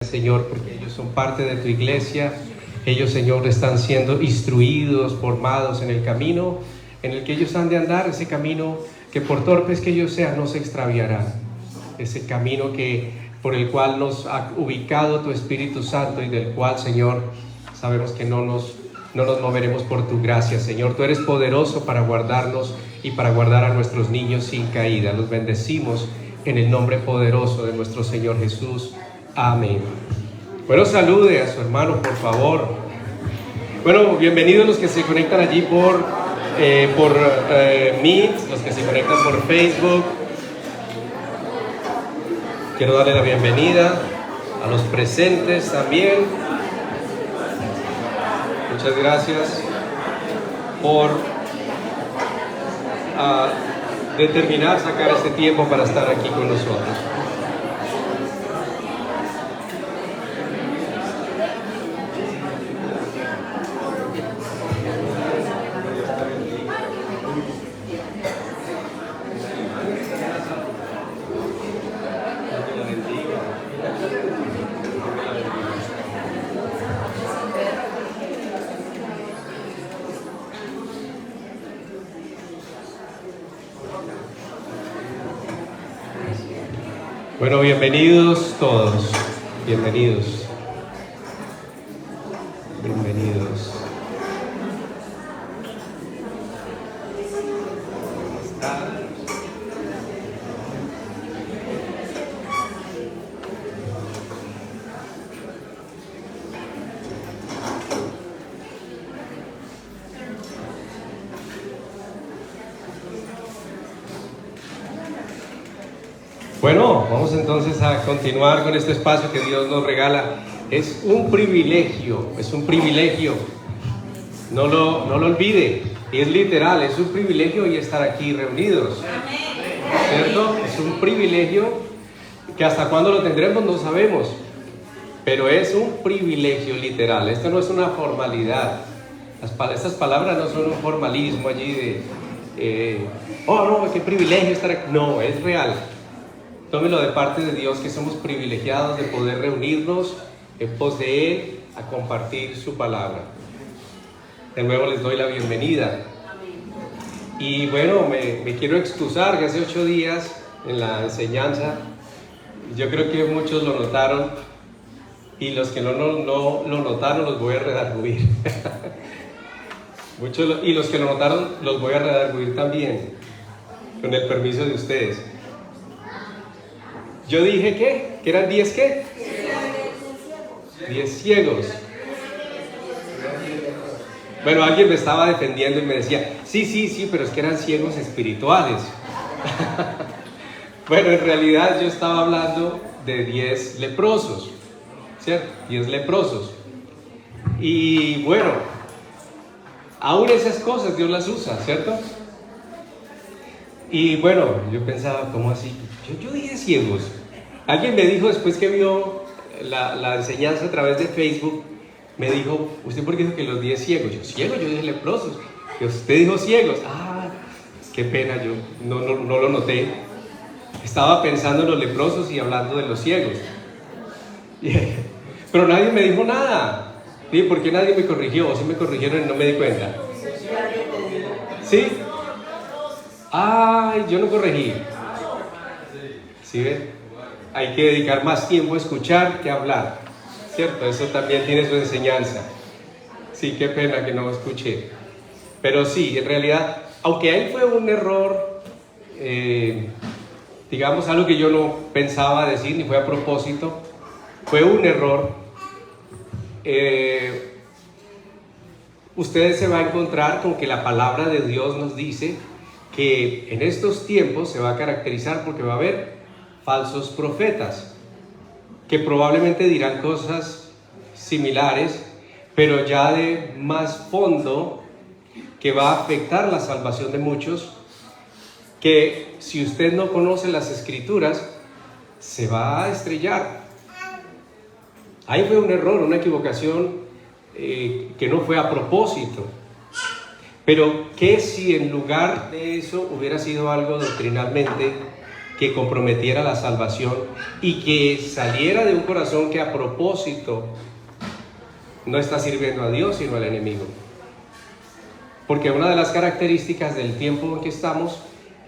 Señor, porque ellos son parte de tu iglesia. Ellos, Señor, están siendo instruidos, formados en el camino en el que ellos han de andar, ese camino que por torpes que ellos sean no se extraviarán, ese camino por el cual nos ha ubicado tu Espíritu Santo y del cual, Señor, sabemos que no nos moveremos por tu gracia. Señor, tú eres poderoso para guardarnos y para guardar a nuestros niños sin caída. Los bendecimos en el nombre poderoso de nuestro Señor Jesús. Amén. Bueno, salude a su hermano, por favor. Bueno, bienvenidos los que se conectan allí por Meet, los que se conectan por Facebook. Quiero darle la bienvenida a los presentes también. Muchas gracias por determinar sacar este tiempo para estar aquí con nosotros. Bueno, bienvenidos todos, bienvenidos. Bueno, vamos entonces a continuar con este espacio que Dios nos regala. Es un privilegio, no lo olvide, y es literal, es un privilegio y estar aquí reunidos, ¿cierto? Es un privilegio que hasta cuándo lo tendremos no sabemos, pero es un privilegio literal. Esto no es una formalidad, estas palabras no son un formalismo allí de, oh no, qué privilegio estar aquí. No, es real. Tómelo de parte de Dios, que somos privilegiados de poder reunirnos en pos de Él a compartir su palabra. De nuevo les doy la bienvenida. Y bueno, me quiero excusar que hace 8 días en la enseñanza, yo creo que muchos lo notaron, y los que no lo notaron los voy a redarguir. Y los que lo notaron los voy a redarguir también, con el permiso de ustedes. Yo dije que eran 10 ¿qué? 10 ciegos. Bueno, alguien me estaba defendiendo y me decía, sí, pero es que eran ciegos espirituales. Bueno, en realidad yo estaba hablando de 10 leprosos, ¿cierto? 10 leprosos. Y bueno, aún esas cosas Dios las usa, ¿cierto? Y bueno, yo pensaba, ¿cómo así? Yo dije ciegos. Alguien me dijo después que vio la enseñanza a través de Facebook, me dijo, ¿usted por qué dijo que los 10 ciegos? Yo, ciegos, yo dije leprosos. Y usted dijo ciegos. Ah, qué pena, yo no lo noté. Estaba pensando en los leprosos y hablando de los ciegos. Pero nadie me dijo nada. ¿Sí? ¿Por qué nadie me corrigió? O si me corrigieron y no me di cuenta. ¿Sí? Ay, yo no corregí. ¿Sí ven? Hay que dedicar más tiempo a escuchar que a hablar, ¿cierto? Eso también tiene su enseñanza. Sí, qué pena que no escuché. Pero sí, en realidad, aunque ahí fue un error, digamos algo que yo no pensaba decir, ni fue a propósito, fue un error. Ustedes se va a encontrar con que la palabra de Dios nos dice que en estos tiempos se va a caracterizar porque va a haber falsos profetas que probablemente dirán cosas similares, pero ya de más fondo, que va a afectar la salvación de muchos, que si usted no conoce las escrituras se va a estrellar. Ahí fue un error, una equivocación que no fue a propósito. Pero ¿qué si en lugar de eso hubiera sido algo doctrinalmente que comprometiera la salvación y que saliera de un corazón que a propósito no está sirviendo a Dios sino al enemigo. Porque una de las características del tiempo en que estamos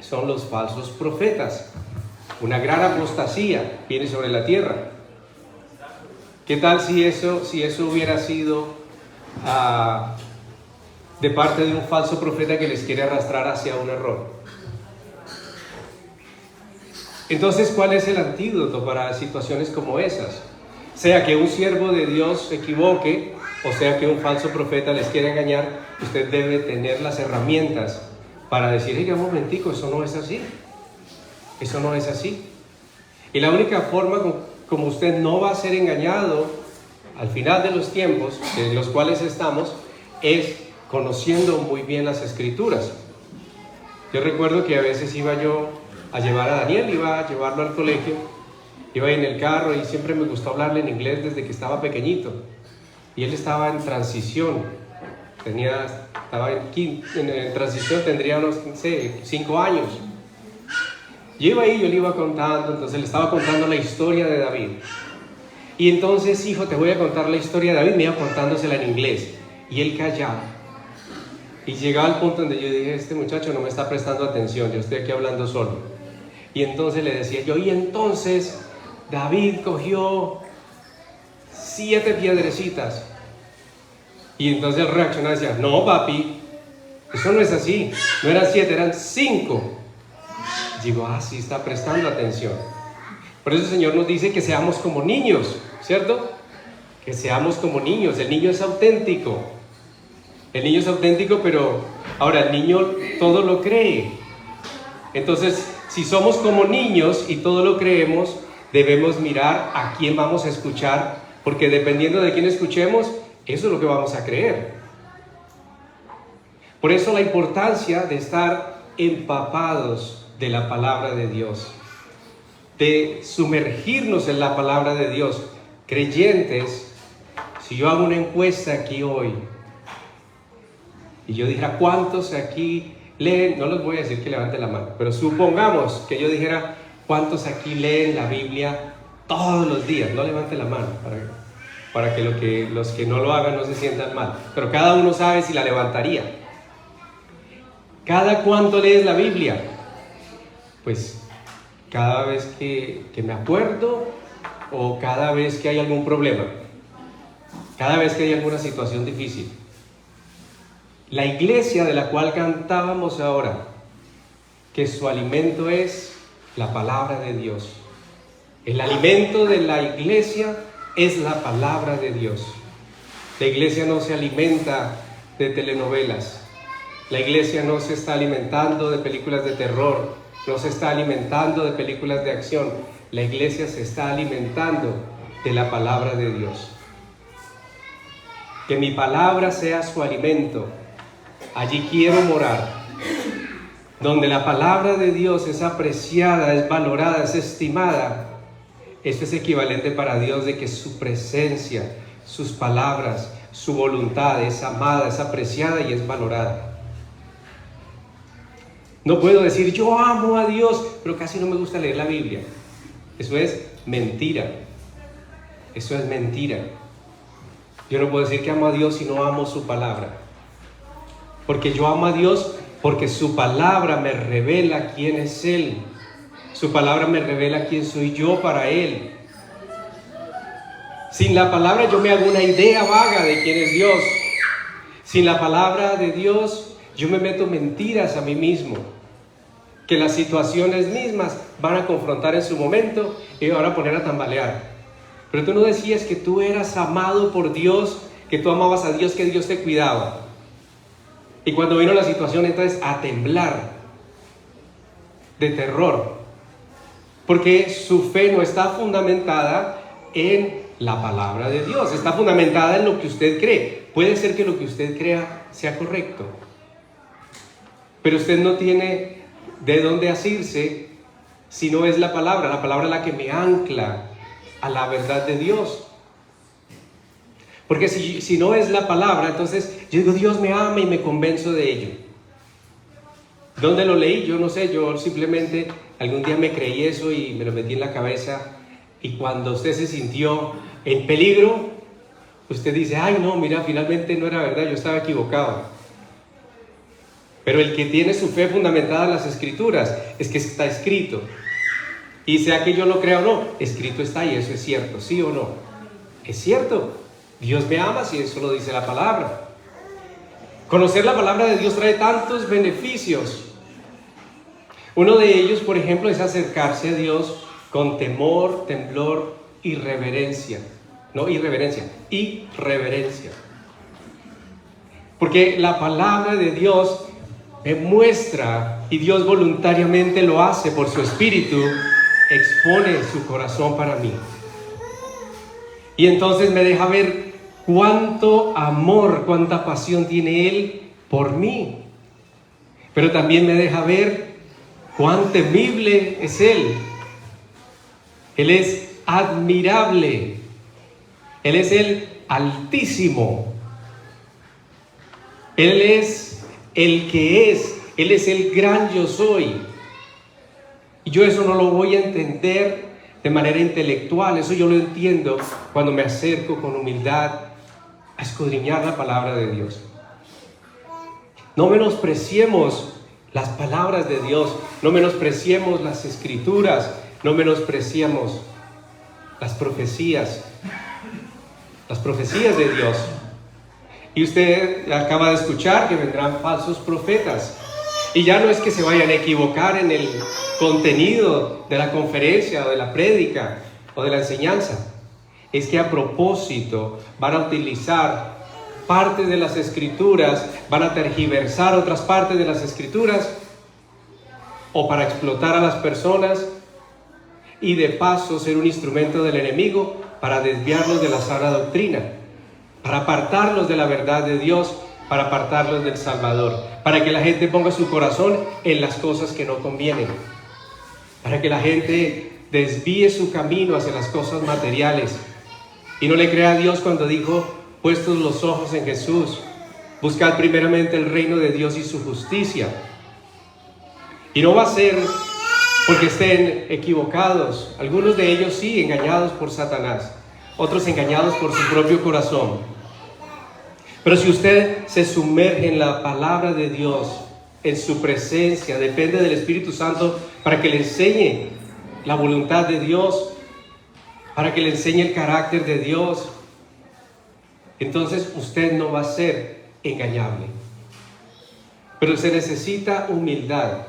son los falsos profetas. Una gran apostasía viene sobre la tierra. ¿Qué tal si eso hubiera sido de parte de un falso profeta que les quiere arrastrar hacia un error? Entonces, ¿cuál es el antídoto para situaciones como esas? Sea que un siervo de Dios se equivoque, o sea que un falso profeta les quiera engañar, usted debe tener las herramientas para decir, oiga, un momentico, eso no es así. Eso no es así. Y la única forma como usted no va a ser engañado al final de los tiempos en los cuales estamos es conociendo muy bien las Escrituras. Yo recuerdo que a veces iba yo a llevar a Daniel, iba a llevarlo al colegio, iba en el carro y siempre me gustó hablarle en inglés desde que estaba pequeñito. Y él estaba en transición, estaba en transición, tendría unos 5 años. Yo iba ahí, yo le iba contando, entonces le estaba contando la historia de David. Y entonces, hijo, te voy a contar la historia de David, me iba contándosela en inglés. Y él callaba. Y llegaba al punto donde yo dije, este muchacho no me está prestando atención, yo estoy aquí hablando solo. Y entonces le decía yo, y entonces David cogió 7 piedrecitas. Y entonces él reaccionaba y decía, no papi, eso no es así, no eran 7, eran 5. Digo, sí está prestando atención. Por eso el Señor nos dice que seamos como niños, ¿cierto? Que seamos como niños. El niño es auténtico. El niño es auténtico, pero ahora el niño todo lo cree. Entonces, si somos como niños y todo lo creemos, debemos mirar a quién vamos a escuchar, porque dependiendo de quién escuchemos, eso es lo que vamos a creer. Por eso la importancia de estar empapados de la palabra de Dios, de sumergirnos en la palabra de Dios. Creyentes, si yo hago una encuesta aquí hoy y yo dijera cuántos aquí leen, no les voy a decir que levanten la mano, pero supongamos que yo dijera cuántos aquí leen la Biblia todos los días, no levanten la mano para que los que no lo hagan no se sientan mal, pero cada uno sabe si la levantaría. ¿Cada cuánto lees la Biblia? Pues cada vez que me acuerdo o cada vez que hay algún problema, cada vez que hay alguna situación difícil. La iglesia de la cual cantábamos ahora, que su alimento es la palabra de Dios. El alimento de la iglesia es la palabra de Dios. La iglesia no se alimenta de telenovelas. La iglesia no se está alimentando de películas de terror, no se está alimentando de películas de acción. La iglesia se está alimentando de la palabra de Dios. Que mi palabra sea su alimento. Allí quiero morar. Donde la palabra de Dios es apreciada, es valorada, es estimada. Esto es equivalente para Dios de que su presencia, sus palabras, su voluntad es amada, es apreciada y es valorada. No puedo decir, yo amo a Dios, pero casi no me gusta leer la Biblia. Eso es mentira. Eso es mentira. Yo no puedo decir que amo a Dios si no amo su palabra. Porque yo amo a Dios porque su palabra me revela quién es Él. Su palabra me revela quién soy yo para Él. Sin la palabra yo me hago una idea vaga de quién es Dios. Sin la palabra de Dios yo me meto mentiras a mí mismo, que las situaciones mismas van a confrontar en su momento y me van a poner a tambalear. Pero tú no decías que tú eras amado por Dios, que tú amabas a Dios, que Dios te cuidaba. Y cuando vino la situación, entonces a temblar de terror, porque su fe no está fundamentada en la palabra de Dios, está fundamentada en lo que usted cree. Puede ser que lo que usted crea sea correcto, pero usted no tiene de dónde asirse si no es la palabra la que me ancla a la verdad de Dios. Porque si no es la palabra, entonces yo digo, Dios me ama y me convenzo de ello. ¿Dónde lo leí? Yo no sé, yo simplemente algún día me creí eso y me lo metí en la cabeza. Y cuando usted se sintió en peligro, usted dice, ay no, mira, finalmente no era verdad, yo estaba equivocado. Pero el que tiene su fe fundamentada en las Escrituras es que está escrito. Y sea que yo lo crea o no, escrito está y eso es cierto, ¿sí o no? Es cierto. Dios me ama si eso lo dice la palabra. Conocer la palabra de Dios trae tantos beneficios. Uno de ellos, por ejemplo, es acercarse a Dios con temor, temblor y reverencia. No irreverencia, y reverencia. Porque la palabra de Dios me muestra, y Dios voluntariamente lo hace por su Espíritu, expone su corazón para mí. Y entonces me deja ver cuánto amor, cuánta pasión tiene Él por mí. Pero también me deja ver cuán temible es Él. Él es admirable. Él es el Altísimo. Él es el que es. Él es el gran yo soy. Y yo eso no lo voy a entender de manera intelectual. Eso yo lo entiendo cuando me acerco con humildad a escudriñar la palabra de Dios. No menospreciemos las palabras de Dios. No menospreciemos las Escrituras. No menospreciemos las profecías de Dios. Y usted acaba de escuchar que vendrán falsos profetas. Y ya no es que se vayan a equivocar en el contenido de la conferencia o de la prédica o de la enseñanza. Es que a propósito van a utilizar partes de las Escrituras, van a tergiversar otras partes de las Escrituras o para explotar a las personas y de paso ser un instrumento del enemigo para desviarlos de la sana doctrina, para apartarlos de la verdad de Dios, para apartarlos del Salvador, para que la gente ponga su corazón en las cosas que no convienen, para que la gente desvíe su camino hacia las cosas materiales y no le crea a Dios cuando dijo, puestos los ojos en Jesús, buscad primeramente el reino de Dios y su justicia. Y no va a ser porque estén equivocados, algunos de ellos sí, engañados por Satanás, otros engañados por su propio corazón. Pero si usted se sumerge en la palabra de Dios, en su presencia, depende del Espíritu Santo para que le enseñe la voluntad de Dios, para que le enseñe el carácter de Dios, entonces usted no va a ser engañable. Pero se necesita humildad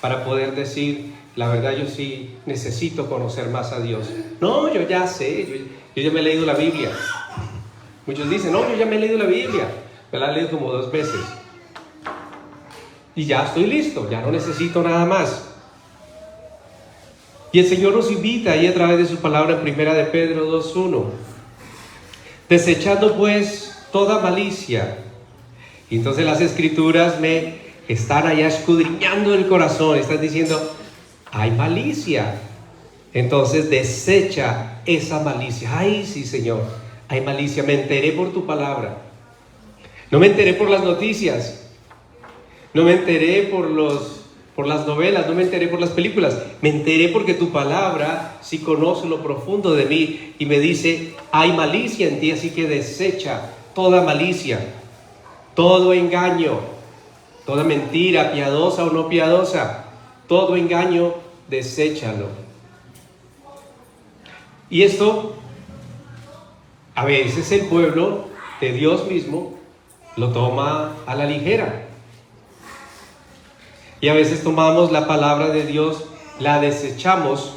para poder decir, la verdad yo sí necesito conocer más a Dios. No, yo ya sé, yo ya me he leído la Biblia. Muchos dicen, no, yo ya me he leído la Biblia. Me la he leído como 2 veces. Y ya estoy listo, ya no necesito nada más. Y el Señor nos invita ahí a través de su palabra en 1 de Pedro 2:1. Desechando pues toda malicia. Y entonces las Escrituras me están allá escudriñando el corazón, están diciendo, hay malicia. Entonces desecha esa malicia. Ay, sí, Señor, hay malicia. Me enteré por tu palabra. No me enteré por las noticias. No me enteré por las novelas, no me enteré por las películas. Me enteré porque tu palabra sí conoce lo profundo de mí y me dice, hay malicia en ti, así que desecha toda malicia, todo engaño, toda mentira, piadosa o no piadosa, todo engaño, deséchalo. Y esto, a veces el pueblo de Dios mismo lo toma a la ligera. Y a veces tomamos la palabra de Dios, la desechamos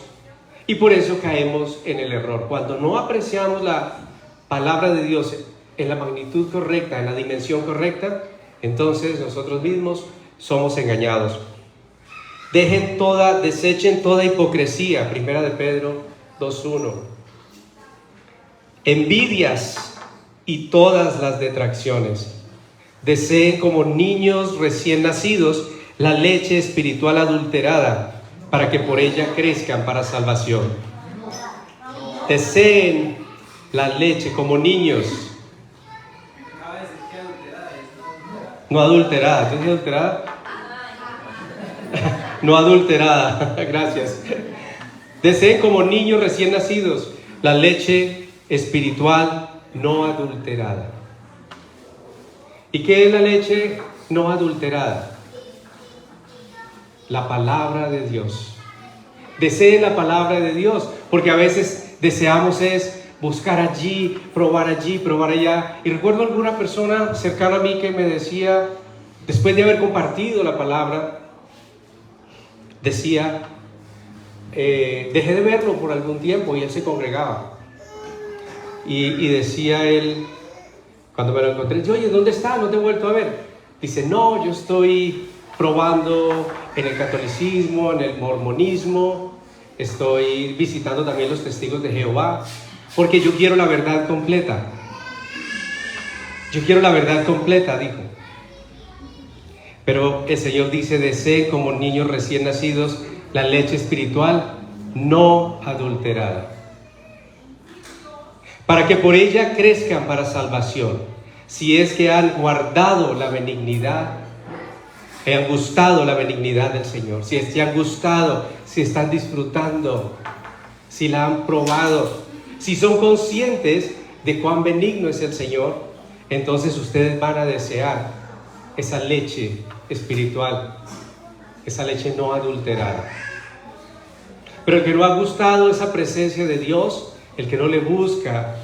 y por eso caemos en el error. Cuando no apreciamos la palabra de Dios en la magnitud correcta, en la dimensión correcta, entonces nosotros mismos somos engañados. Desechen toda hipocresía, 1 de Pedro 2:1. Envidias y todas las detracciones. Deseen como niños recién nacidos la leche espiritual adulterada, para que por ella crezcan para salvación. Deseen la leche como niños. No adulterada. ¿Tú dices adulterada? no adulterada. Gracias. Deseen como niños recién nacidos la leche espiritual no adulterada. ¿Y qué es la leche no adulterada? La palabra de Dios. Deseen la palabra de Dios, porque a veces deseamos es buscar allí, probar allá. Y recuerdo alguna persona cercana a mí que me decía, después de haber compartido la palabra, decía, dejé de verlo por algún tiempo y él se congregaba. Y decía él, cuando me lo encontré, yo, oye, ¿dónde está? No te he vuelto a ver. Dice, no, yo estoy probando en el catolicismo, en el mormonismo, estoy visitando también los testigos de Jehová, porque yo quiero la verdad completa. Yo quiero la verdad completa, dijo. Pero el Señor dice, deseen como niños recién nacidos la leche espiritual no adulterada, para que por ella crezcan para salvación, si es que han guardado la benignidad, han gustado la benignidad del Señor, si es que han gustado, si están disfrutando, si la han probado, si son conscientes de cuán benigno es el Señor, entonces ustedes van a desear esa leche espiritual, esa leche no adulterada. Pero el que no ha gustado esa presencia de Dios, el que no le busca,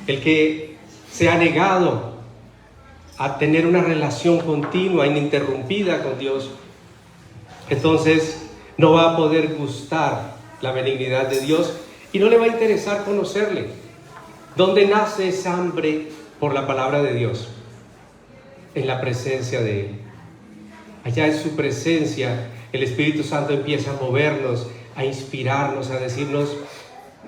el que se ha negado a tener una relación continua, ininterrumpida con Dios, entonces no va a poder gustar la benignidad de Dios y no le va a interesar conocerle. ¿Dónde nace esa hambre por la palabra de Dios? En la presencia de Él. Allá en su presencia, el Espíritu Santo empieza a movernos, a inspirarnos, a decirnos,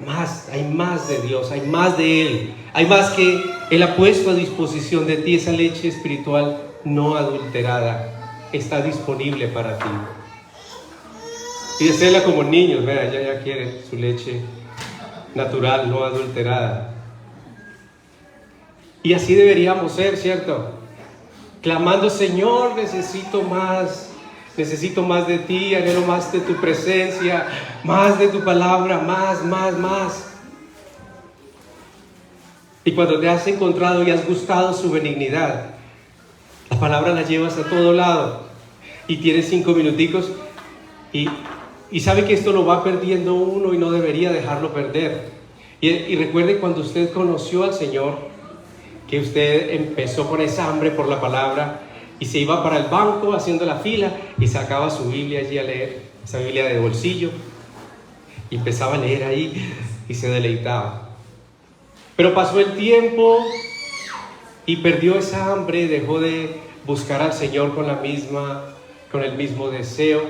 más, hay más de Dios, hay más de Él, hay más que Él ha puesto a disposición de ti. Esa leche espiritual no adulterada está disponible para ti. Y deséela como niños, vea, ya quiere su leche natural, no adulterada. Y así deberíamos ser, ¿cierto? Clamando, Señor, necesito más de ti, anhelo más de tu presencia, más de tu palabra, más. Y cuando te has encontrado y has gustado su benignidad, la palabra la llevas a todo lado y tienes 5 minuticos y sabe que esto lo va perdiendo uno y no debería dejarlo perder. Y recuerde cuando usted conoció al Señor, que usted empezó con esa hambre por la palabra y se iba para el banco haciendo la fila y sacaba su Biblia allí a leer, esa Biblia de bolsillo, y empezaba a leer ahí y se deleitaba. Pero pasó el tiempo y perdió esa hambre, dejó de buscar al Señor con el mismo deseo,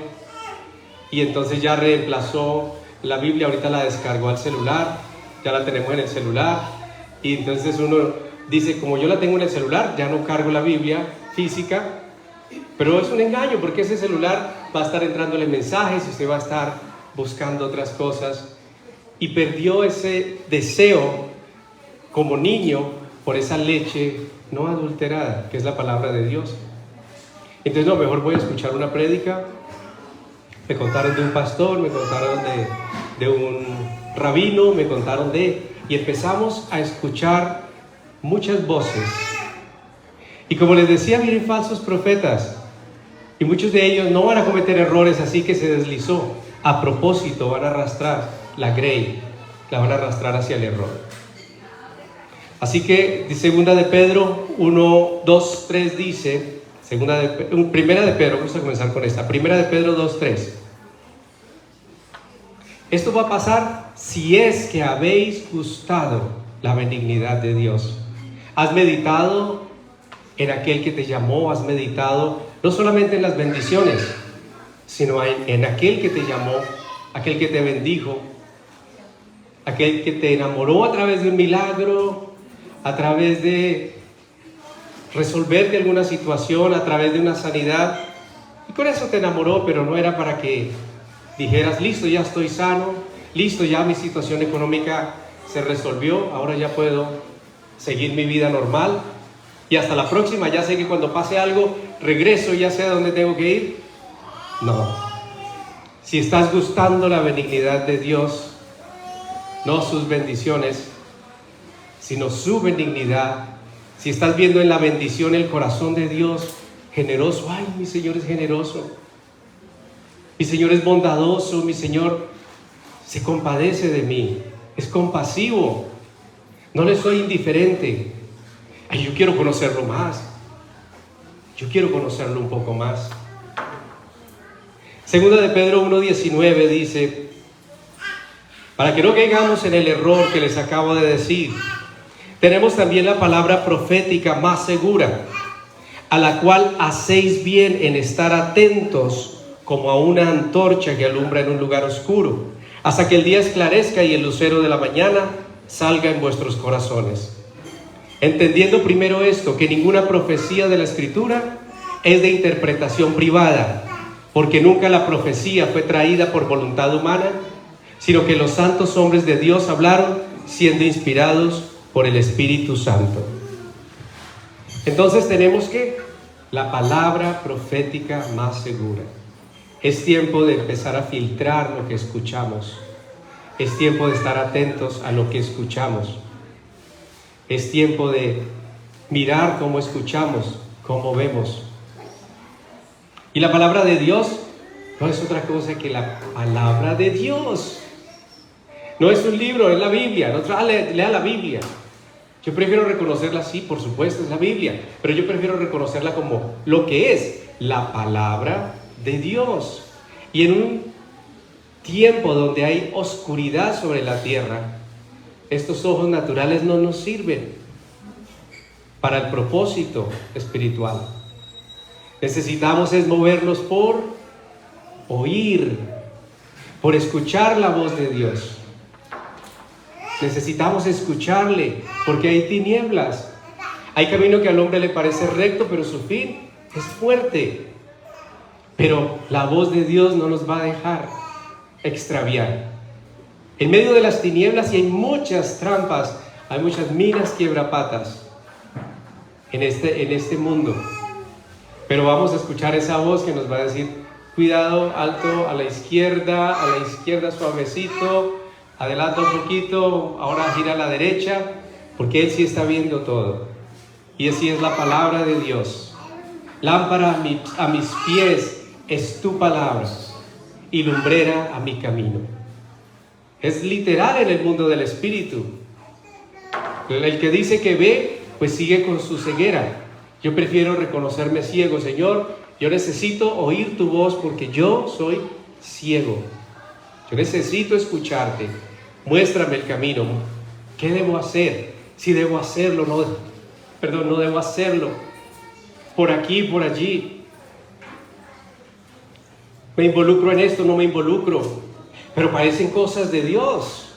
y entonces ya reemplazó la Biblia, ahorita la descargó al celular, ya la tenemos en el celular, y entonces uno dice, como yo la tengo en el celular, ya no cargo la Biblia física, pero es un engaño, porque ese celular va a estar entrándole mensajes y usted va a estar buscando otras cosas, y perdió ese deseo como niño por esa leche no adulterada, que es la palabra de Dios. Entonces, no, mejor voy a escuchar una prédica. Me contaron de un pastor, me contaron de un rabino, me contaron y empezamos a escuchar muchas voces. Y como les decía, miren, falsos profetas, y muchos de ellos no van a cometer errores así que se deslizó. A propósito van a arrastrar la grey, la van a arrastrar hacia el error. Así que segunda de Pedro 1, 2, 3 dice, primera de Pedro, vamos a comenzar con esta, primera de Pedro 2, 3. Esto va a pasar si es que habéis gustado la benignidad de Dios. Has meditado en aquel que te llamó, has meditado no solamente en las bendiciones, sino en aquel que te llamó, aquel que te bendijo, aquel que te enamoró a través de un milagro, a través de resolverte alguna situación, a través de una sanidad, y con eso te enamoró, pero no era para que dijeras, listo, ya estoy sano, listo, ya mi situación económica se resolvió, ahora ya puedo seguir mi vida normal, y hasta la próxima, ya sé que cuando pase algo, regreso, ya sé a dónde tengo que ir. No. Si estás gustando la benignidad de Dios, no sus bendiciones, sino su benignidad, si estás viendo en la bendición el corazón de Dios generoso, ay, mi Señor es generoso, mi Señor es bondadoso, mi Señor se compadece de mí, es compasivo, no le soy indiferente. Ay, yo quiero conocerlo más, yo quiero conocerlo un poco más. Segunda de Pedro 1:19 dice: para que no caigamos en el error que les acabo de decir, tenemos también la palabra profética más segura, a la cual hacéis bien en estar atentos como a una antorcha que alumbra en un lugar oscuro, hasta que el día esclarezca y el lucero de la mañana salga en vuestros corazones. Entendiendo primero esto, que ninguna profecía de la Escritura es de interpretación privada, porque nunca la profecía fue traída por voluntad humana, sino que los santos hombres de Dios hablaron siendo inspirados por el Espíritu Santo. Entonces tenemos que la palabra profética más segura. Es tiempo de empezar a filtrar lo que escuchamos. Es tiempo de estar atentos a lo que escuchamos. Es tiempo de mirar cómo escuchamos, cómo vemos. Y la palabra de Dios no es otra cosa que la palabra de Dios. No es un libro, es la Biblia. No, lea la Biblia. Yo prefiero reconocerla así, por supuesto, es la Biblia, pero yo prefiero reconocerla como lo que es, la palabra de Dios. Y en un tiempo donde hay oscuridad sobre la tierra, estos ojos naturales no nos sirven para el propósito espiritual. Necesitamos es movernos por oír, por escuchar la voz de Dios. Necesitamos escucharle, porque hay tinieblas. Hay camino que al hombre le parece recto, pero su fin es fuerte. Pero la voz de Dios no nos va a dejar extraviar. En medio de las tinieblas, y hay muchas trampas, hay muchas minas quiebrapatas en este mundo. Pero vamos a escuchar esa voz que nos va a decir: cuidado, alto, a la izquierda suavecito, adelanta un poquito, ahora gira a la derecha, porque Él sí está viendo todo. Y así es la palabra de Dios. Lámpara a mis pies es tu palabra y lumbrera a mi camino. Es literal en el mundo del espíritu. El que dice que ve, pues sigue con su ceguera. Yo prefiero reconocerme ciego. Señor, yo necesito oír tu voz porque yo soy ciego. Yo necesito escucharte. Muéstrame el camino. ¿Qué debo hacer? Si debo hacerlo, no debo hacerlo. Por aquí, por allí. ¿Me involucro en esto? No me involucro. Pero parecen cosas de Dios.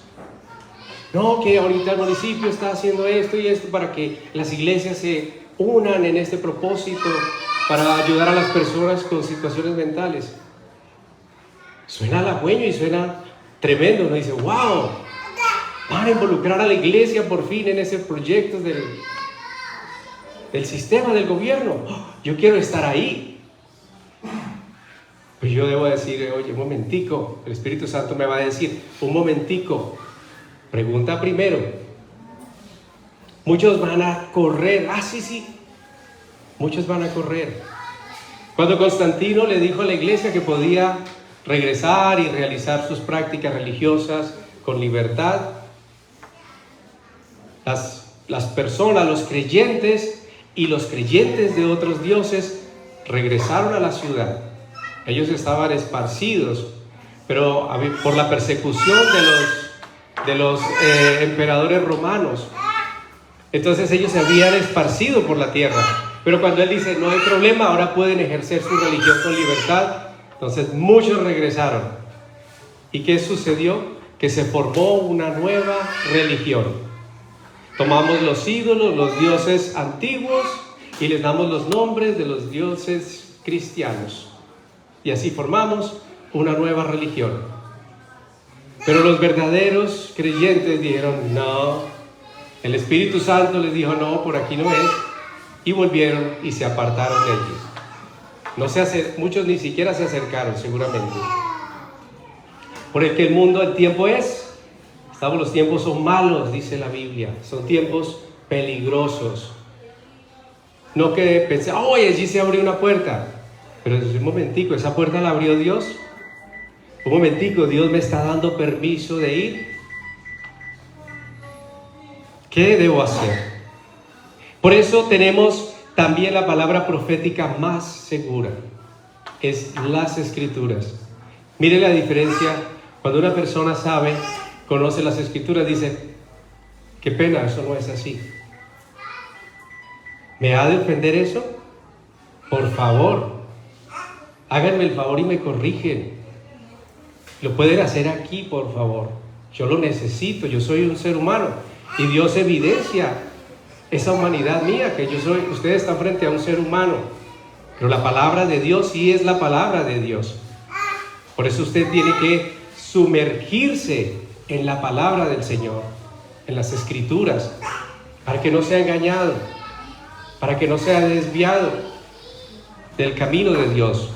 No, que ahorita el municipio está haciendo esto y esto para que las iglesias se unan en este propósito para ayudar a las personas con situaciones mentales. Suena halagüeño y suena tremendo. Uno dice: wow, van a involucrar a la iglesia por fin en ese proyecto del sistema del gobierno. Yo quiero estar ahí. Pues yo debo decir: oye, un momentico. El Espíritu Santo me va a decir: un momentico, pregunta primero. Muchos van a correr. Sí. Muchos van a correr. Cuando Constantino le dijo a la iglesia que podía regresar y realizar sus prácticas religiosas con libertad, las personas, los creyentes y los creyentes de otros dioses regresaron a la ciudad. Ellos estaban esparcidos, pero por la persecución de los emperadores romanos. Entonces ellos se habían esparcido por la tierra. Pero cuando él dice: no hay problema, ahora pueden ejercer su religión con libertad, entonces muchos regresaron. ¿Y qué sucedió? Que se formó una nueva religión. Tomamos los ídolos, los dioses antiguos, y les damos los nombres de los dioses cristianos. Y así formamos una nueva religión. Pero los verdaderos creyentes dijeron: no. El Espíritu Santo les dijo: no, por aquí no es. Y volvieron y se apartaron de ellos. Muchos ni siquiera se acercaron, seguramente. Por el que el mundo, el tiempo es, los tiempos son malos, dice la Biblia, son tiempos peligrosos. No que pensé, oye, allí se abrió una puerta, pero un momentico, esa puerta la abrió Dios. Un momentico, Dios me está dando permiso de ir. ¿Qué debo hacer? Por eso tenemos también la palabra profética más segura, es las Escrituras. Mire la diferencia, cuando una persona conoce las Escrituras, dice, qué pena, eso no es así. ¿Me ha de ofender eso? Por favor, háganme el favor y me corrigen. Lo pueden hacer aquí, por favor. Yo lo necesito, yo soy un ser humano y Dios evidencia esa humanidad mía, que ustedes están frente a un ser humano, pero la palabra de Dios sí es la palabra de Dios. Por eso usted tiene que sumergirse en la palabra del Señor, en las Escrituras, para que no sea engañado, para que no sea desviado del camino de Dios.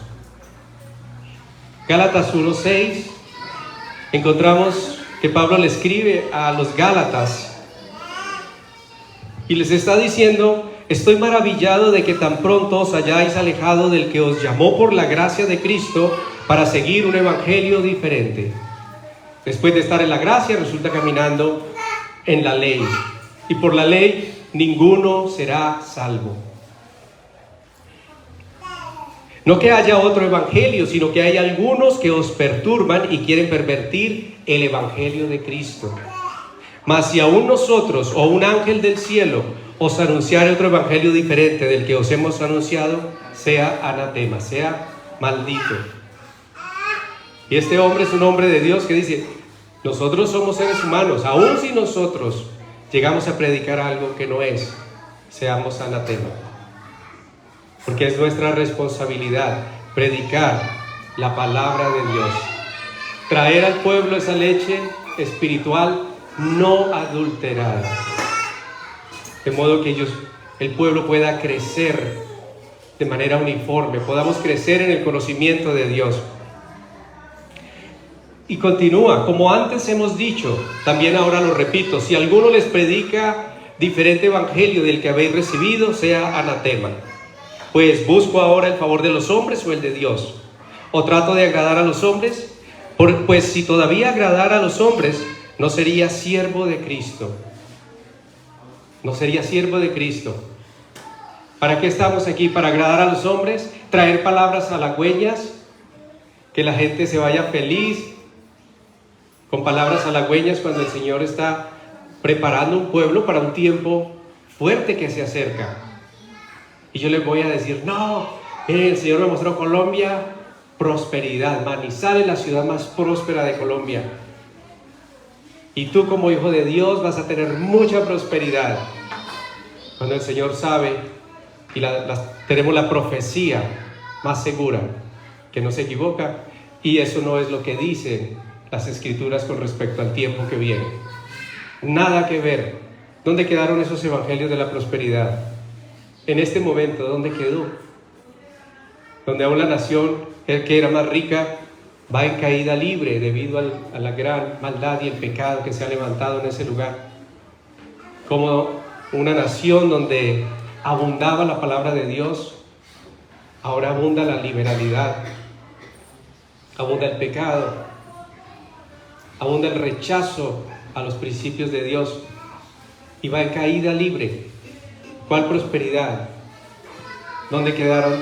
Gálatas 1:6, encontramos que Pablo le escribe a los Gálatas y les está diciendo: estoy maravillado de que tan pronto os hayáis alejado del que os llamó por la gracia de Cristo para seguir un evangelio diferente. Después de estar en la gracia, resulta caminando en la ley. Y por la ley, ninguno será salvo. No que haya otro evangelio, sino que hay algunos que os perturban y quieren pervertir el evangelio de Cristo. Mas si aún nosotros o un ángel del cielo os anunciare otro evangelio diferente del que os hemos anunciado, sea anatema, sea maldito. Y este hombre es un hombre de Dios que dice: nosotros somos seres humanos, aun si nosotros llegamos a predicar algo que no es, seamos anatema. Porque es nuestra responsabilidad predicar la palabra de Dios, traer al pueblo esa leche espiritual no adulterada, de modo que el pueblo pueda crecer de manera uniforme, podamos crecer en el conocimiento de Dios. Y continúa, como antes hemos dicho, también ahora lo repito: si alguno les predica diferente evangelio del que habéis recibido, sea anatema. Pues ¿busco ahora el favor de los hombres o el de Dios? ¿O trato de agradar a los hombres? Pues si todavía agradara a los hombres, no sería siervo de Cristo. No sería siervo de Cristo. ¿Para qué estamos aquí? ¿Para agradar a los hombres? ¿Traer palabras halagüeñas? ¿Que la gente se vaya feliz con palabras halagüeñas cuando el Señor está preparando un pueblo para un tiempo fuerte que se acerca? Y yo les voy a decir: no, el Señor me mostró Colombia, prosperidad. Manizales, la ciudad más próspera de Colombia. Y tú, como hijo de Dios, vas a tener mucha prosperidad. Cuando el Señor sabe, y tenemos la profecía más segura, que no se equivoca, y eso no es lo que dicen las Escrituras con respecto al tiempo que viene. Nada que ver. ¿Dónde quedaron esos evangelios de la prosperidad? En este momento, ¿dónde quedó? Donde aún la nación que era más rica va en caída libre debido a la gran maldad y el pecado que se ha levantado en ese lugar. Como una nación donde abundaba la palabra de Dios, ahora abunda la liberalidad, abunda el pecado, abunda el rechazo a los principios de Dios y va en caída libre. ¿Cuál prosperidad? ¿Dónde quedaron?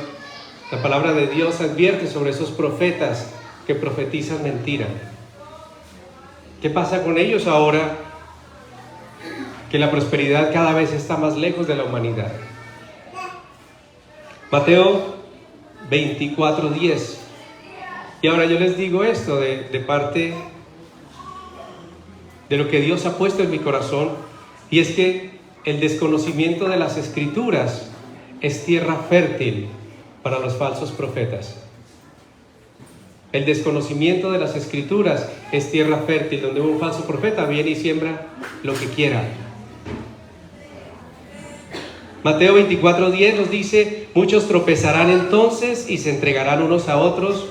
La palabra de Dios advierte sobre esos profetas que profetizan mentira. ¿Qué pasa con ellos ahora que la prosperidad cada vez está más lejos de la humanidad? Mateo 24:10. Y ahora yo les digo esto de parte de lo que Dios ha puesto en mi corazón, y es que el desconocimiento de las Escrituras es tierra fértil para los falsos profetas. El desconocimiento de las Escrituras es tierra fértil, donde un falso profeta viene y siembra lo que quiera. Mateo 24:10 nos dice: muchos tropezarán entonces y se entregarán unos a otros,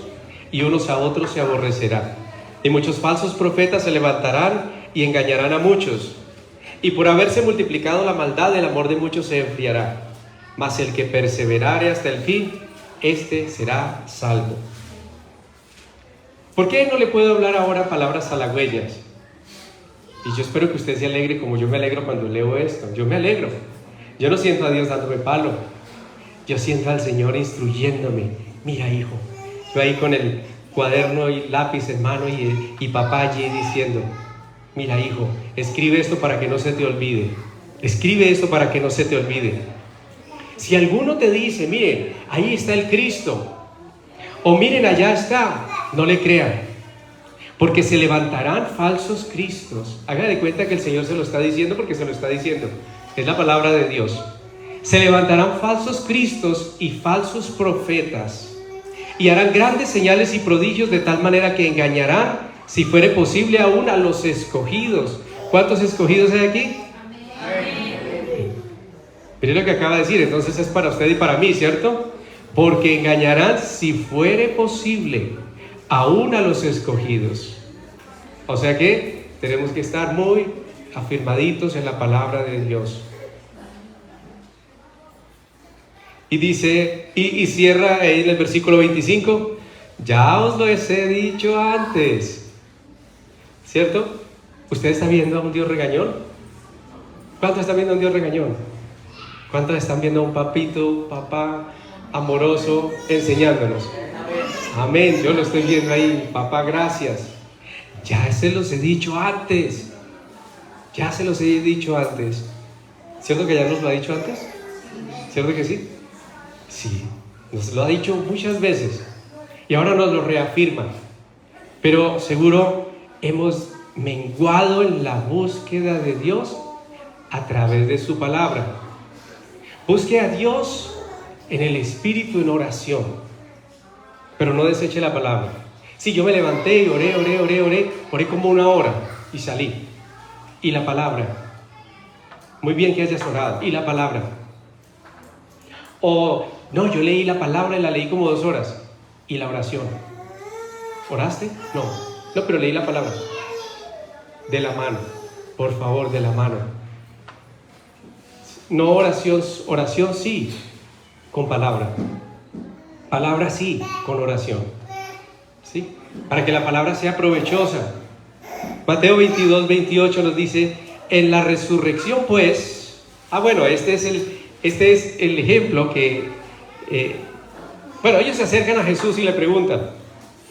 y unos a otros se aborrecerán. Y muchos falsos profetas se levantarán y engañarán a muchos. Y por haberse multiplicado la maldad, el amor de muchos se enfriará. Mas el que perseverare hasta el fin, este será salvo. ¿Por qué no le puedo hablar ahora palabras halagüeñas? Y yo espero que usted se alegre como yo me alegro cuando leo esto. Yo me alegro. Yo no siento a Dios dándome palo. Yo siento al Señor instruyéndome. Mira, hijo. Yo ahí con el cuaderno y lápiz en mano y papá allí diciendo: mira, hijo, escribe esto para que no se te olvide. Escribe esto para que no se te olvide. Si alguno te dice: miren, ahí está el Cristo, o miren, allá está, no le crean, porque se levantarán falsos cristos. Haga de cuenta que el Señor se lo está diciendo, porque se lo está diciendo. Es la palabra de Dios. Se levantarán falsos cristos y falsos profetas, y harán grandes señales y prodigios, de tal manera que engañarán, si fuere posible, aún a los escogidos. ¿Cuántos escogidos hay aquí? Miren lo que acaba de decir. Entonces es para usted y para mí, ¿cierto? Porque engañarán, si fuere posible, aún a los escogidos. O sea que tenemos que estar muy afirmaditos en la palabra de Dios. Y dice, y cierra ahí en el versículo 25: ya os lo he dicho antes. ¿Cierto? ¿Usted está viendo a un Dios regañón? ¿Cuántos están viendo a un Dios regañón? ¿Cuántos están viendo a un papito, papá amoroso enseñándonos? Amén, yo lo estoy viendo ahí. Papá, gracias. Ya se los he dicho antes. Ya se los he dicho antes. ¿Cierto que ya nos lo ha dicho antes? ¿Cierto que sí? Sí, nos lo ha dicho muchas veces. Y ahora nos lo reafirma. Pero seguro hemos menguado en la búsqueda de Dios a través de su palabra. Busque a Dios en el Espíritu, en oración, pero no deseche la palabra. Sí, yo me levanté y oré como 1 hora y salí. Y la palabra. Muy bien que hayas orado. Y la palabra. O no, yo leí la palabra y la leí como 2 horas. Y la oración. ¿Oraste? No, pero leí la palabra. De la mano, por favor, de la mano. No oración sí, con palabra. Palabra sí, con oración. ¿Sí? Para que la palabra sea provechosa. Mateo 22:28 nos dice: en la resurrección, pues. Bueno, este es el ejemplo que. Ellos se acercan a Jesús y le preguntan: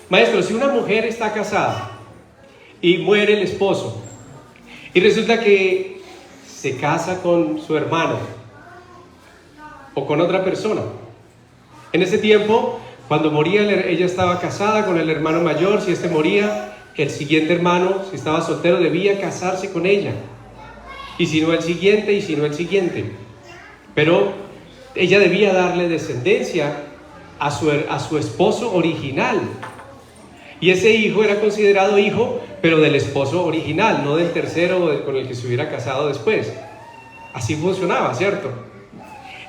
maestro, si una mujer está casada y muere el esposo, y resulta que se casa con su hermano o con otra persona. En ese tiempo, cuando moría, ella estaba casada con el hermano mayor. Si este moría, el siguiente hermano, si estaba soltero, debía casarse con ella. Y si no, el siguiente, y si no, el siguiente. Pero ella debía darle descendencia a su esposo original. Y ese hijo era considerado hijo, pero del esposo original, no del tercero con el que se hubiera casado después. Así funcionaba, ¿cierto?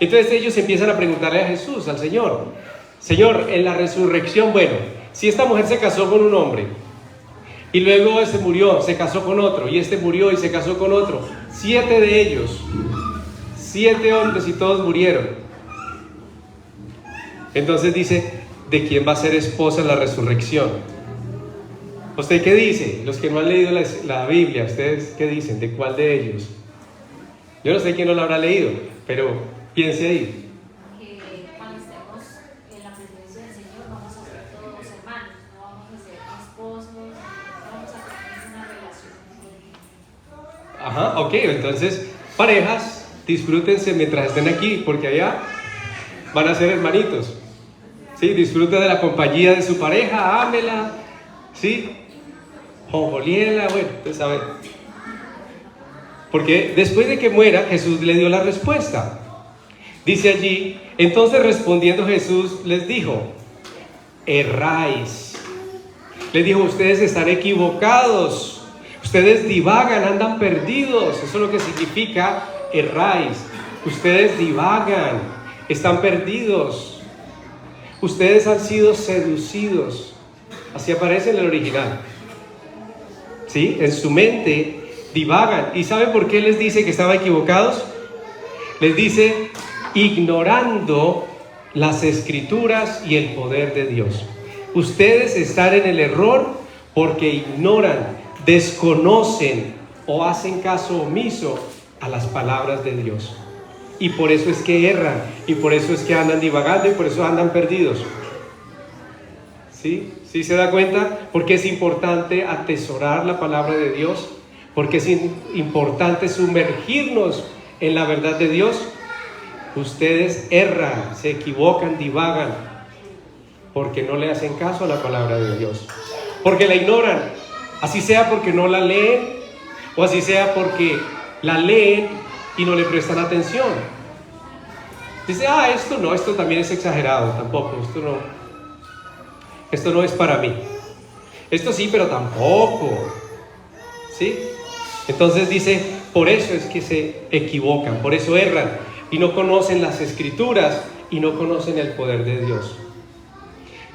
Entonces ellos empiezan a preguntarle a Jesús, al Señor: Señor, en la resurrección, si esta mujer se casó con un hombre, y luego este murió, se casó con otro, y este murió y se casó con otro, 7 de ellos, 7 hombres, y todos murieron. Entonces dice: ¿de quién va a ser esposa en la resurrección? ¿Usted qué dice? Los que no han leído la Biblia, ¿ustedes qué dicen? ¿De cuál de ellos? Yo no sé quién no la habrá leído, pero piense ahí. Que cuando estemos en la presencia del Señor vamos a ser todos hermanos, no vamos a ser esposos, no vamos a tener una relación. Ajá, ok, entonces parejas, disfrútense mientras estén aquí, porque allá van a ser hermanitos. Sí, disfruten de la compañía de su pareja, ámela, sí, jonjoliela, usted sabe. Porque después de que muera, Jesús le dio la respuesta. Dice allí: entonces respondiendo Jesús les dijo: erráis. Les dijo: ustedes están equivocados, ustedes divagan, andan perdidos. Eso es lo que significa erráis. Ustedes divagan, están perdidos. Ustedes han sido seducidos. Así aparece en el original. ¿Sí? En su mente divagan. ¿Y saben por qué les dice que estaban equivocados? Les dice, ignorando las Escrituras y el poder de Dios. Ustedes están en el error porque ignoran, desconocen o hacen caso omiso a las palabras de Dios. Y por eso es que erran, y por eso es que andan divagando, y por eso andan perdidos. ¿Sí? ¿Sí se da cuenta? Porque es importante atesorar la palabra de Dios, porque es importante sumergirnos en la verdad de Dios. Ustedes erran, se equivocan, divagan, porque no le hacen caso a la palabra de Dios, porque la ignoran, así sea porque no la leen, o así sea porque la leen y no le prestan atención. Dice, esto también es exagerado, tampoco, esto no es para mí. Esto sí, pero tampoco. ¿Sí? Entonces dice, por eso es que se equivocan, por eso erran, y no conocen las Escrituras, y no conocen el poder de Dios.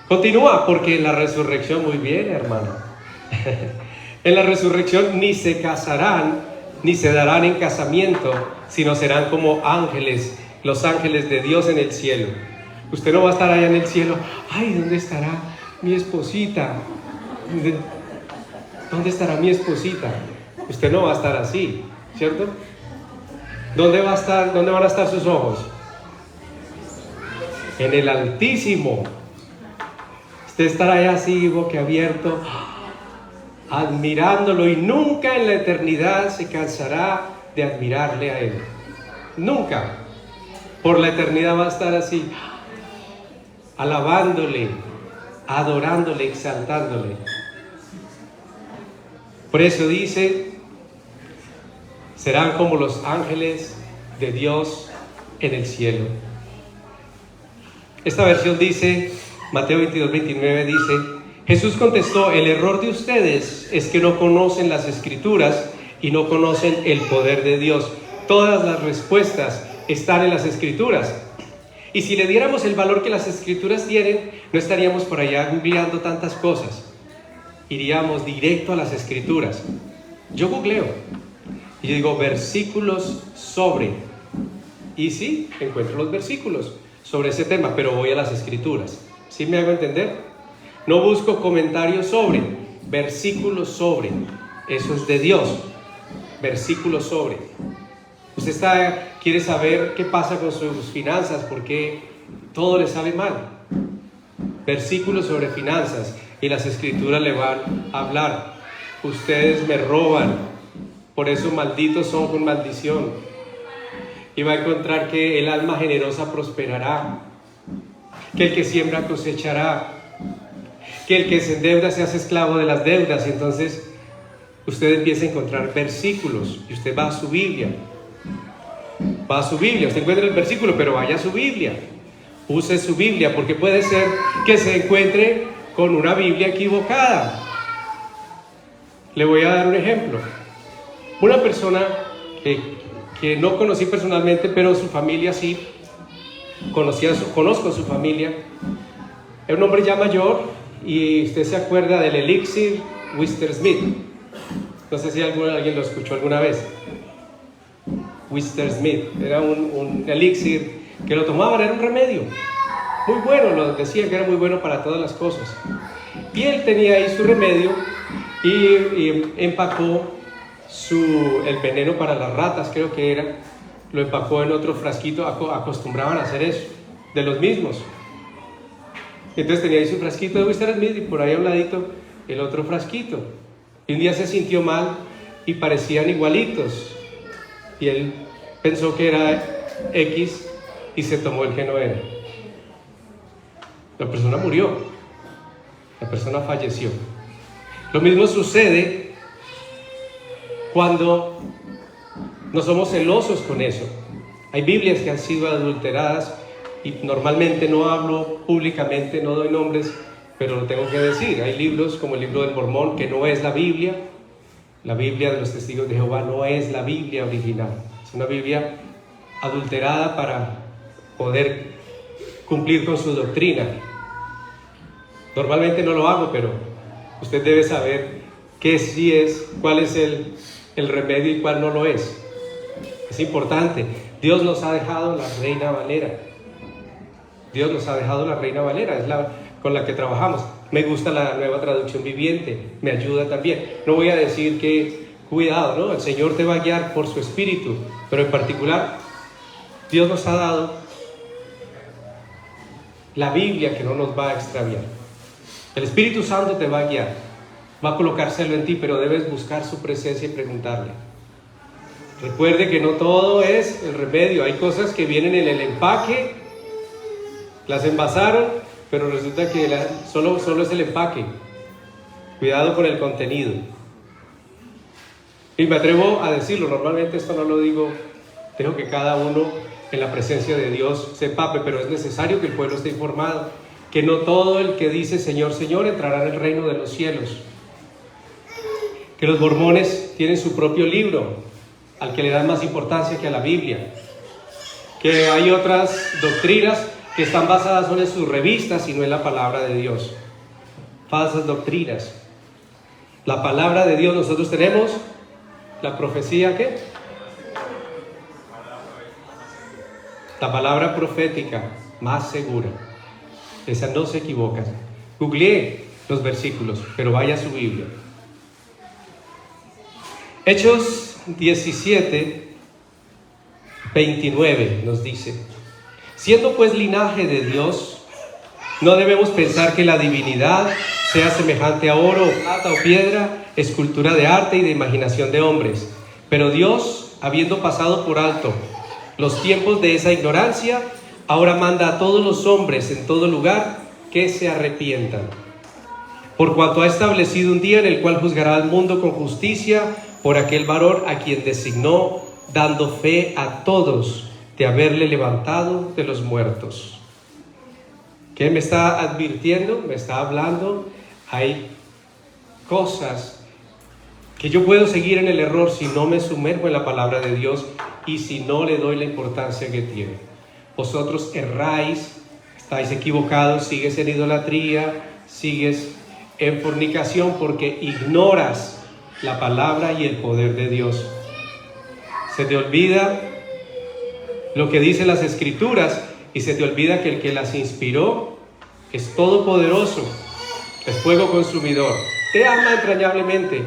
Continúa, porque en la resurrección, muy bien, hermano. En la resurrección ni se casarán, ni se darán en casamiento, sino serán como ángeles, los ángeles de Dios en el cielo. Usted no va a estar allá en el cielo, ay, ¿dónde estará mi esposita? ¿Dónde estará mi esposita? Usted no va a estar así, ¿cierto? ¿Dónde va a estar, dónde van a estar sus ojos? En el Altísimo. Usted estará allá así, boquiabierto, admirándolo, y nunca en la eternidad se cansará de admirarle a Él. Nunca. Por la eternidad va a estar así, alabándole, adorándole, exaltándole. Por eso dice, serán como los ángeles de Dios en el cielo. Esta versión dice, Mateo 22:29 dice, Jesús contestó, el error de ustedes es que no conocen las Escrituras y no conocen el poder de Dios. Todas las respuestas están en las Escrituras. Y si le diéramos el valor que las Escrituras tienen, no estaríamos por allá googleando tantas cosas. Iríamos directo a las Escrituras. Yo googleo y digo versículos sobre, y sí, encuentro los versículos sobre ese tema, pero voy a las Escrituras. ¿Sí me hago entender? No busco comentarios sobre, versículos sobre. Eso es de Dios. Versículos sobre. Usted quiere saber qué pasa con sus finanzas, porque todo le sale mal. Versículos sobre finanzas, y las Escrituras le van a hablar. Ustedes me roban, por eso malditos son con maldición. Y va a encontrar que el alma generosa prosperará, que el que siembra cosechará, que el que se endeuda se hace esclavo de las deudas. Y entonces usted empieza a encontrar versículos, y usted va a su Biblia. Va a su Biblia, usted encuentra el versículo, pero vaya a su Biblia. Use su Biblia, porque puede ser que se encuentre con una Biblia equivocada. Le voy a dar un ejemplo. Una persona que no conocí personalmente, pero su familia sí, conozco su familia. Es un hombre ya mayor, y usted se acuerda del elixir Wister Smith. No sé si alguien lo escuchó alguna vez. Wister Smith era un elixir que lo tomaban, era un remedio muy bueno, lo decían que era muy bueno para todas las cosas. Y él tenía ahí su remedio, y empacó el veneno para las ratas, creo que era, lo empacó en otro frasquito. Acostumbraban a hacer eso, de los mismos. Entonces tenía ahí su frasquito de Wister Smith, y por ahí a un ladito el otro frasquito. Y un día se sintió mal y parecían igualitos, y él pensó que era X y se tomó el que no era. La persona murió, la persona falleció. Lo mismo sucede cuando no somos celosos con eso. Hay Biblias que han sido adulteradas, y normalmente no hablo públicamente, no doy nombres, pero lo tengo que decir. Hay libros como el libro del Mormón, que no es la Biblia. La Biblia de los Testigos de Jehová no es la Biblia original. Es una Biblia adulterada para poder cumplir con su doctrina. Normalmente no lo hago, pero usted debe saber qué sí es, cuál es el remedio y cuál no lo es. Es importante. Dios nos ha dejado la Reina Valera. Dios nos ha dejado la Reina Valera, es la con la que trabajamos. Me gusta la Nueva Traducción Viviente, me ayuda también. No voy a decir que, cuidado, ¿no? El Señor te va a guiar por su Espíritu, pero en particular, Dios nos ha dado la Biblia que no nos va a extraviar. El Espíritu Santo te va a guiar, va a colocárselo en ti, pero debes buscar su presencia y preguntarle. Recuerde que no todo es el remedio, hay cosas que vienen en el empaque, las envasaron, pero resulta que solo es el empaque. Cuidado con el contenido. Y me atrevo a decirlo, normalmente esto no lo digo, dejo que cada uno en la presencia de Dios se empape, pero es necesario que el pueblo esté informado, que no todo el que dice Señor, Señor entrará en el reino de los cielos, que los mormones tienen su propio libro, al que le dan más importancia que a la Biblia, que hay otras doctrinas que están basadas solo en sus revistas y no en la palabra de Dios. Falsas doctrinas. La palabra de Dios, nosotros tenemos la profecía, ¿qué? La palabra profética más segura. Esa no se equivoca. Googleé los versículos, pero vaya a su Biblia. Hechos 17, 29 nos dice: siendo pues linaje de Dios, no debemos pensar que la divinidad sea semejante a oro, plata o piedra, escultura de arte y de imaginación de hombres. Pero Dios, habiendo pasado por alto los tiempos de esa ignorancia, ahora manda a todos los hombres en todo lugar que se arrepientan. Por cuanto ha establecido un día en el cual juzgará al mundo con justicia por aquel varón a quien designó, dando fe a todos de haberle levantado de los muertos. ¿Qué me está advirtiendo? Me está hablando. Hay cosas que yo puedo seguir en el error si no me sumerjo en la palabra de Dios y si no le doy la importancia que tiene. Vosotros erráis, estáis equivocados, sigues en idolatría, sigues en fornicación porque ignoras la palabra y el poder de Dios. Se te olvida lo que dicen las Escrituras y se te olvida que el que las inspiró es todopoderoso, es fuego consumidor, te ama entrañablemente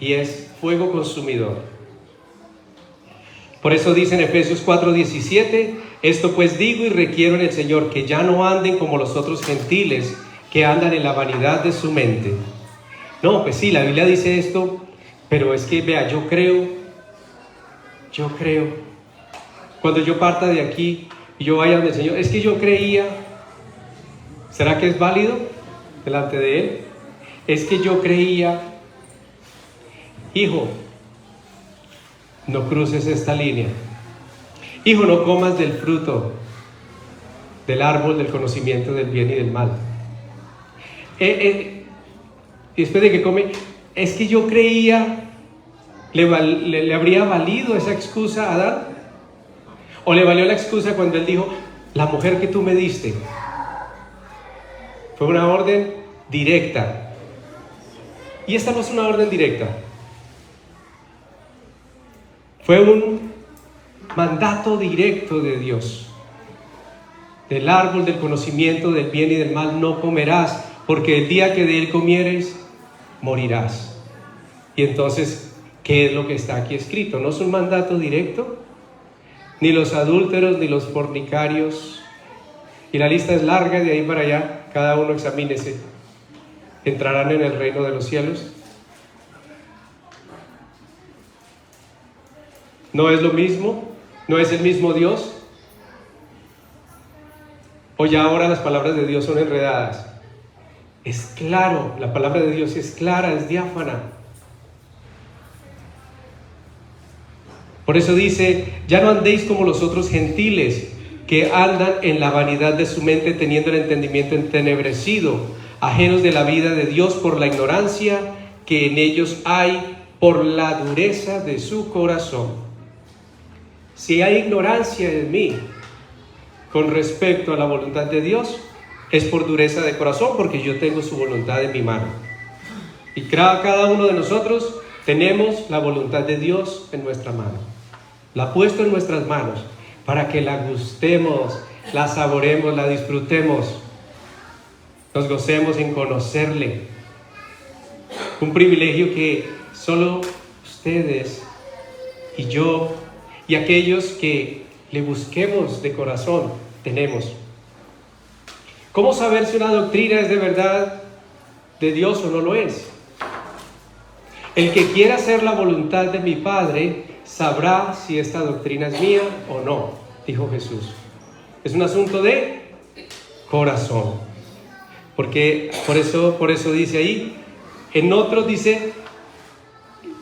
y es fuego consumidor. Por eso dice en Efesios 4:17: esto pues digo y requiero en el Señor, que ya no anden como los otros gentiles, que andan en la vanidad de su mente. No, pues sí, la Biblia dice esto, pero es que vea, yo creo, cuando yo parta de aquí y yo vaya donde el Señor, es que yo creía. ¿Será que es válido delante de Él? Es que yo creía. Hijo, no cruces esta línea. Hijo, no comas del fruto del árbol del conocimiento del bien y del mal. Y después de que come, es que yo creía. ¿Le habría valido esa excusa a Adán? ¿O le valió la excusa cuando él dijo, la mujer que tú me diste? Fue una orden directa. Y esta no es una orden directa. Fue un mandato directo de Dios. Del árbol del conocimiento del bien y del mal no comerás, porque el día que de él comieres, morirás. Y entonces, ¿qué es lo que está aquí escrito? ¿No es un mandato directo? Ni los adúlteros, ni los fornicarios. Y la lista es larga, de ahí para allá, cada uno examínese. ¿Entrarán en el reino de los cielos? ¿No es lo mismo? ¿No es el mismo Dios? ¿O ya ahora las palabras de Dios son enredadas? Es claro, la palabra de Dios es clara, es diáfana. Por eso dice, ya no andéis como los otros gentiles, que andan en la vanidad de su mente, teniendo el entendimiento entenebrecido, ajenos de la vida de Dios por la ignorancia que en ellos hay, por la dureza de su corazón. Si hay ignorancia en mí con respecto a la voluntad de Dios, es por dureza de corazón, porque yo tengo su voluntad en mi mano. Y cada uno de nosotros tenemos la voluntad de Dios en nuestra mano. La ha puesto en nuestras manos para que la gustemos, la saboremos, la disfrutemos, nos gocemos en conocerle. Un privilegio que solo ustedes y yo y aquellos que le busquemos de corazón tenemos. ¿Cómo saber si una doctrina es de verdad de Dios o no lo es? El que quiera hacer la voluntad de mi Padre sabrá si esta doctrina es mía o no, dijo Jesús. Es un asunto de corazón. Porque por eso dice ahí, en otros dice,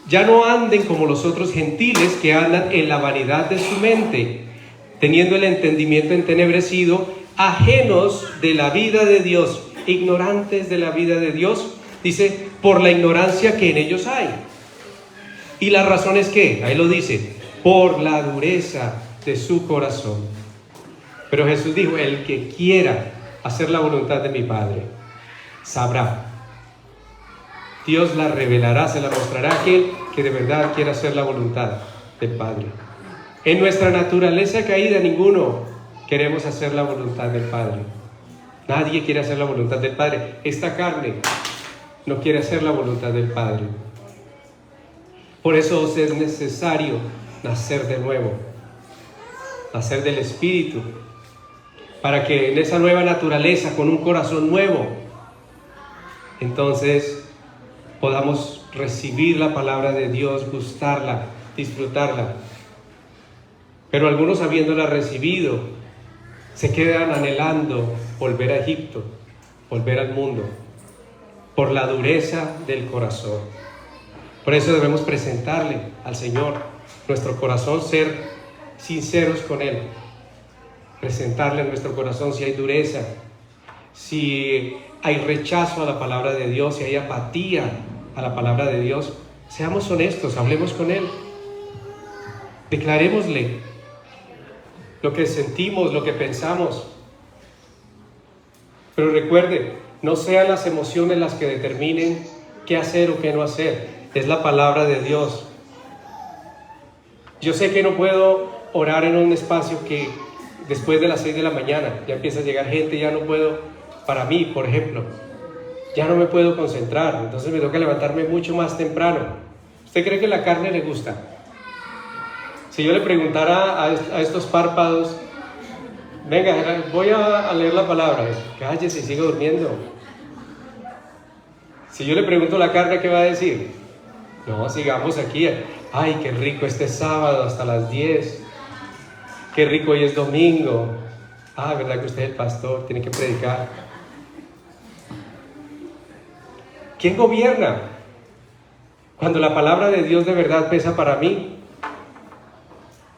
ya no anden como los otros gentiles que andan en la vanidad de su mente, teniendo el entendimiento entenebrecido, ajenos de la vida de Dios, ignorantes de la vida de Dios, dice, por la ignorancia que en ellos hay. Y la razón es que, ahí lo dice, por la dureza de su corazón. Pero Jesús dijo, el que quiera hacer la voluntad de mi Padre, sabrá. Dios la revelará, se la mostrará a aquel que de verdad quiera hacer la voluntad del Padre. En nuestra naturaleza caída, ninguno queremos hacer la voluntad del Padre. Nadie quiere hacer la voluntad del Padre. Esta carne no quiere hacer la voluntad del Padre. Por eso os es necesario nacer de nuevo, nacer del Espíritu, para que en esa nueva naturaleza, con un corazón nuevo, entonces podamos recibir la palabra de Dios, gustarla, disfrutarla. Pero algunos, habiéndola recibido, se quedan anhelando volver a Egipto, volver al mundo, por la dureza del corazón. Por eso debemos presentarle al Señor nuestro corazón, ser sinceros con Él, presentarle en nuestro corazón si hay dureza, si hay rechazo a la palabra de Dios, si hay apatía a la palabra de Dios. Seamos honestos, hablemos con Él, declarémosle lo que sentimos, lo que pensamos. Pero recuerde, no sean las emociones las que determinen qué hacer o qué no hacer. Es la palabra de Dios. Yo sé que no puedo orar en un espacio que después de las 6 de la mañana ya empieza a llegar gente, ya no puedo, para mí, por ejemplo, ya no me puedo concentrar, entonces me toca levantarme mucho más temprano. ¿Usted cree que la carne le gusta? Si yo le preguntara a estos párpados, venga, voy a leer la palabra, cállese y sigue durmiendo. Si yo le pregunto a la carne, ¿qué va a decir? No, sigamos aquí. Ay, qué rico este sábado hasta las 10. Qué rico, hoy es domingo. Ah, ¿verdad que usted es el pastor? Tiene que predicar. ¿Quién gobierna? Cuando la palabra de Dios de verdad pesa para mí,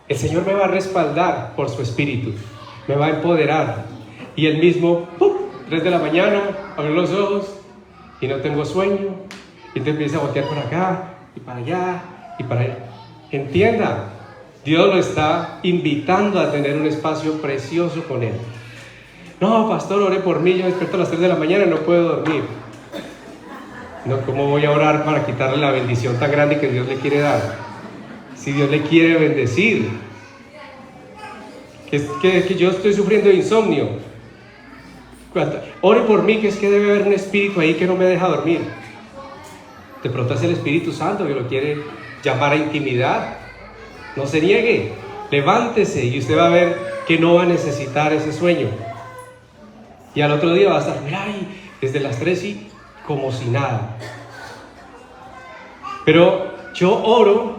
el Señor me va a respaldar por su Espíritu, me va a empoderar. Y Él mismo, 3 de la mañana, abro los ojos y no tengo sueño. Y te empieza a voltear por acá y para allá y para allá. Entienda, Dios lo está invitando a tener un espacio precioso con Él. No, pastor, ore por mí, yo me despierto a las 3 de la mañana y no puedo dormir. No, ¿cómo voy a orar para quitarle la bendición tan grande que Dios le quiere dar? Si Dios le quiere bendecir. Que yo estoy sufriendo de insomnio. Ore por mí, que es que debe haber un espíritu ahí que no me deja dormir. De pronto es el Espíritu Santo que lo quiere llamar a intimidad. No se niegue, levántese y usted va a ver que no va a necesitar ese sueño. Y al otro día va a estar, ay, desde las 3 y como si nada. Pero yo oro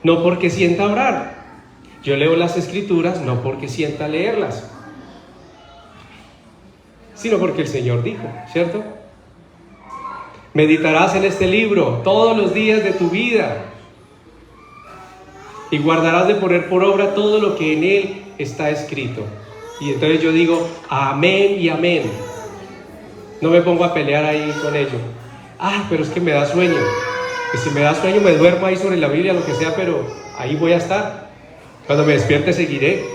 no porque sienta orar. Yo leo las Escrituras no porque sienta leerlas, sino porque el Señor dijo, ¿cierto? Meditarás en este libro todos los días de tu vida y guardarás de poner por obra todo lo que en él está escrito. Y entonces yo digo, amén y amén. No me pongo a pelear ahí con ello. Ah, pero es que me da sueño. Y si me da sueño me duermo ahí sobre la Biblia, lo que sea, pero ahí voy a estar. Cuando me despierte seguiré.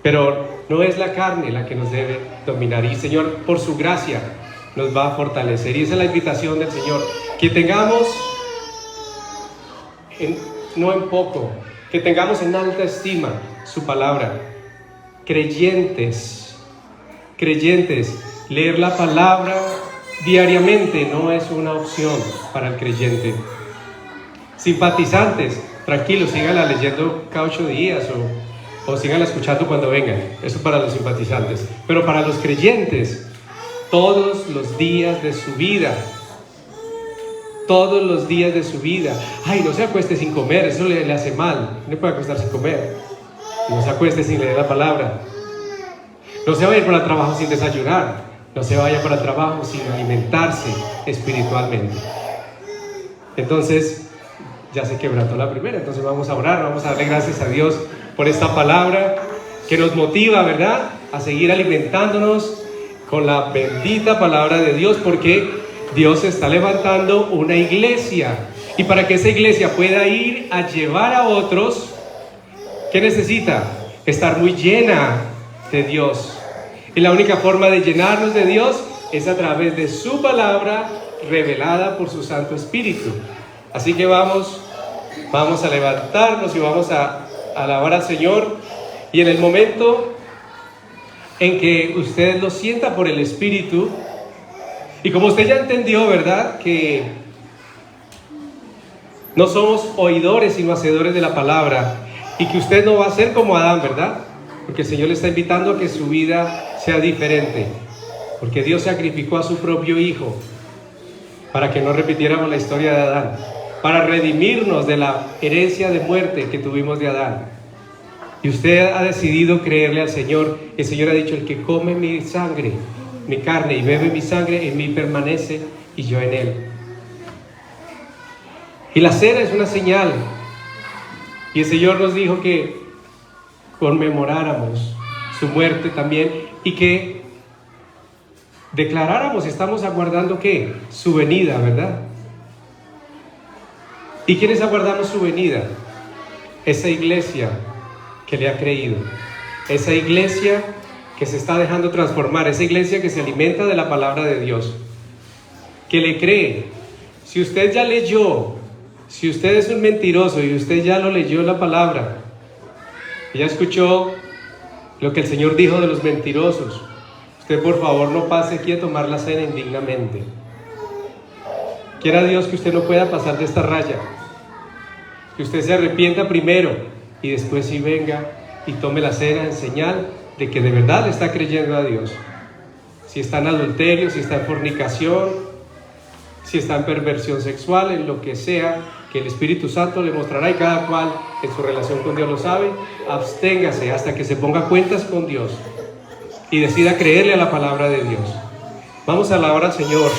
Pero no es la carne la que nos debe dominar. Y el Señor, por su gracia, nos va a fortalecer. Y esa es la invitación del Señor. Que tengamos, no en poco, que tengamos en alta estima su palabra. Creyentes, leer la palabra diariamente no es una opción para el creyente. Simpatizantes, tranquilos, síganla leyendo cada 8 días o síganla escuchando cuando vengan. Eso para los simpatizantes. Pero para los creyentes, todos los días de su vida. Todos los días de su vida. Ay, no se acueste sin comer, eso le hace mal. No puede acostar sin comer. No se acueste sin leer la palabra. No se vaya para el trabajo sin desayunar. No se vaya para el trabajo sin alimentarse espiritualmente. Entonces, ya se quebrantó la primera. Entonces vamos a orar, vamos a darle gracias a Dios por esta palabra que nos motiva, ¿verdad?, a seguir alimentándonos con la bendita palabra de Dios, porque Dios está levantando una iglesia. Y para que esa iglesia pueda ir a llevar a otros, ¿qué necesita? Estar muy llena de Dios. Y la única forma de llenarnos de Dios es a través de su palabra revelada por su Santo Espíritu. Así que vamos a levantarnos y vamos a alabar al Señor. Y en el momento en que usted lo sienta por el Espíritu, y como usted ya entendió, ¿verdad?, que no somos oidores sino hacedores de la palabra, y que usted no va a ser como Adán, ¿verdad? Porque el Señor le está invitando a que su vida sea diferente, porque Dios sacrificó a su propio Hijo para que no repitiéramos la historia de Adán, para redimirnos de la herencia de muerte que tuvimos de Adán. Y usted ha decidido creerle al Señor. El Señor ha dicho: el que come mi sangre, mi carne, y bebe mi sangre, en mí permanece y yo en él. Y la cena es una señal. Y el Señor nos dijo que conmemoráramos su muerte también y que declaráramos, estamos aguardando ¿qué? Su venida, ¿verdad? ¿Y quiénes aguardamos su venida? Esa iglesia que le ha creído, esa iglesia que se está dejando transformar, esa iglesia que se alimenta de la palabra de Dios, que le cree. Si usted ya leyó, si usted es un mentiroso y usted ya lo leyó la palabra, ya escuchó lo que el Señor dijo de los mentirosos, usted por favor no pase aquí a tomar la cena indignamente. Quiera Dios que usted no pueda pasar de esta raya, que usted se arrepienta primero y después sí venga y tome la cena en señal de que de verdad le está creyendo a Dios. Si está en adulterio, si está en fornicación, si está en perversión sexual, en lo que sea, que el Espíritu Santo le mostrará, y cada cual en su relación con Dios lo sabe. Absténgase hasta que se ponga cuentas con Dios y decida creerle a la palabra de Dios. Vamos a alabar al Señor.